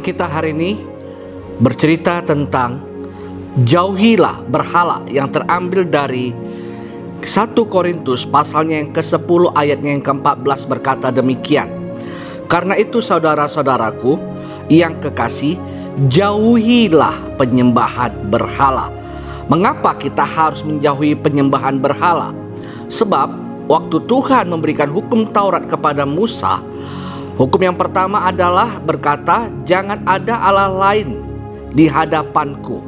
kita hari ini bercerita tentang jauhilah berhala, yang terambil dari 1 Korintus pasalnya yang ke-10 ayatnya yang ke-14 berkata demikian. Karena itu saudara-saudaraku yang kekasih, jauhilah penyembahan berhala. Mengapa kita harus menjauhi penyembahan berhala? Sebab waktu Tuhan memberikan hukum Taurat kepada Musa, hukum yang pertama adalah berkata, jangan ada Allah lain di hadapanku.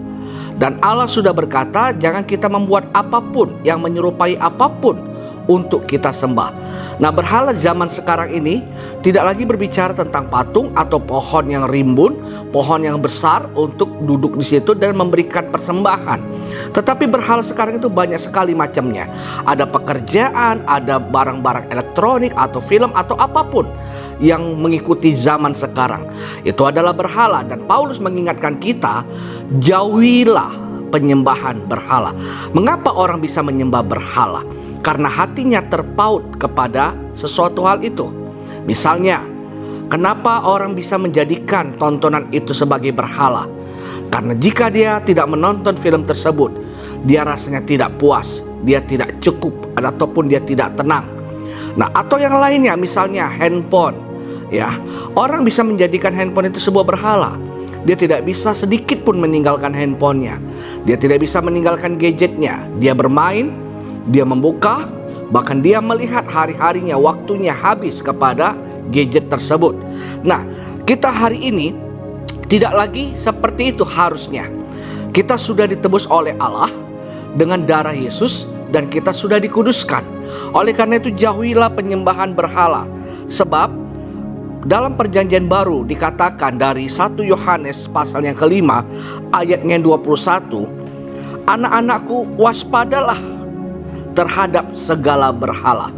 Dan Allah sudah berkata, jangan kita membuat apapun yang menyerupai apapun untuk kita sembah. Nah, berhala zaman sekarang ini tidak lagi berbicara tentang patung atau pohon yang rimbun, pohon yang besar untuk duduk di situ dan memberikan persembahan. Tetapi berhala sekarang itu banyak sekali macamnya. Ada pekerjaan, ada barang-barang elektronik atau film atau apapun yang mengikuti zaman sekarang. Itu adalah berhala, dan Paulus mengingatkan kita, jauhilah penyembahan berhala. Mengapa orang bisa menyembah berhala? Karena hatinya terpaut kepada sesuatu hal itu. Misalnya, kenapa orang bisa menjadikan tontonan itu sebagai berhala? Karena jika dia tidak menonton film tersebut, dia rasanya tidak puas, dia tidak cukup, ataupun dia tidak tenang. Nah, atau yang lainnya, misalnya handphone. Ya, orang bisa menjadikan handphone itu sebuah berhala. Dia tidak bisa sedikit pun meninggalkan handphonenya. Dia tidak bisa meninggalkan gadgetnya. Dia bermain, dia membuka, bahkan dia melihat hari-harinya, waktunya habis kepada gadget tersebut. Nah, kita hari ini tidak lagi seperti itu harusnya. Kita sudah ditebus oleh Allah dengan darah Yesus, dan kita sudah dikuduskan. Oleh karena itu jauhilah penyembahan berhala. Sebab dalam perjanjian baru dikatakan dari 1 Yohanes pasal yang kelima ayatnya 21, anak-anakku, waspadalah terhadap segala berhala.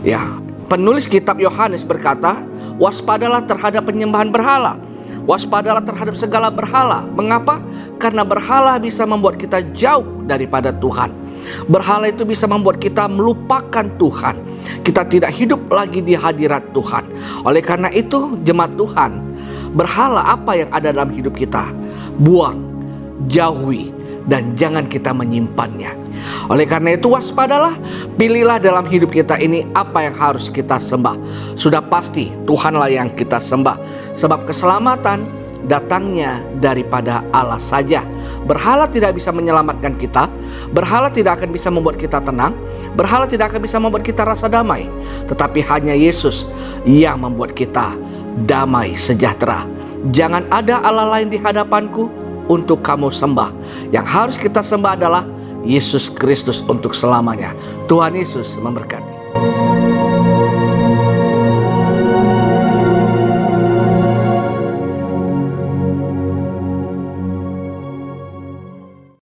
Ya, penulis kitab Yohanes berkata, waspadalah terhadap penyembahan berhala. Waspadalah terhadap segala berhala. Mengapa? Karena berhala bisa membuat kita jauh daripada Tuhan. Berhala itu bisa membuat kita melupakan Tuhan. Kita tidak hidup lagi di hadirat Tuhan. Oleh karena itu, jemaat Tuhan, berhala apa yang ada dalam hidup kita, buang, jauhi, dan jangan kita menyimpannya. Oleh karena itu waspadalah, pilihlah dalam hidup kita ini apa yang harus kita sembah. Sudah pasti Tuhanlah yang kita sembah, sebab keselamatan datangnya daripada Allah saja. Berhala tidak bisa menyelamatkan kita. Berhala tidak akan bisa membuat kita tenang. Berhala tidak akan bisa membuat kita rasa damai. Tetapi hanya Yesus yang membuat kita damai sejahtera. Jangan ada Allah lain di hadapanku untuk kamu sembah. Yang harus kita sembah adalah Yesus Kristus untuk selamanya. Tuhan Yesus memberkati.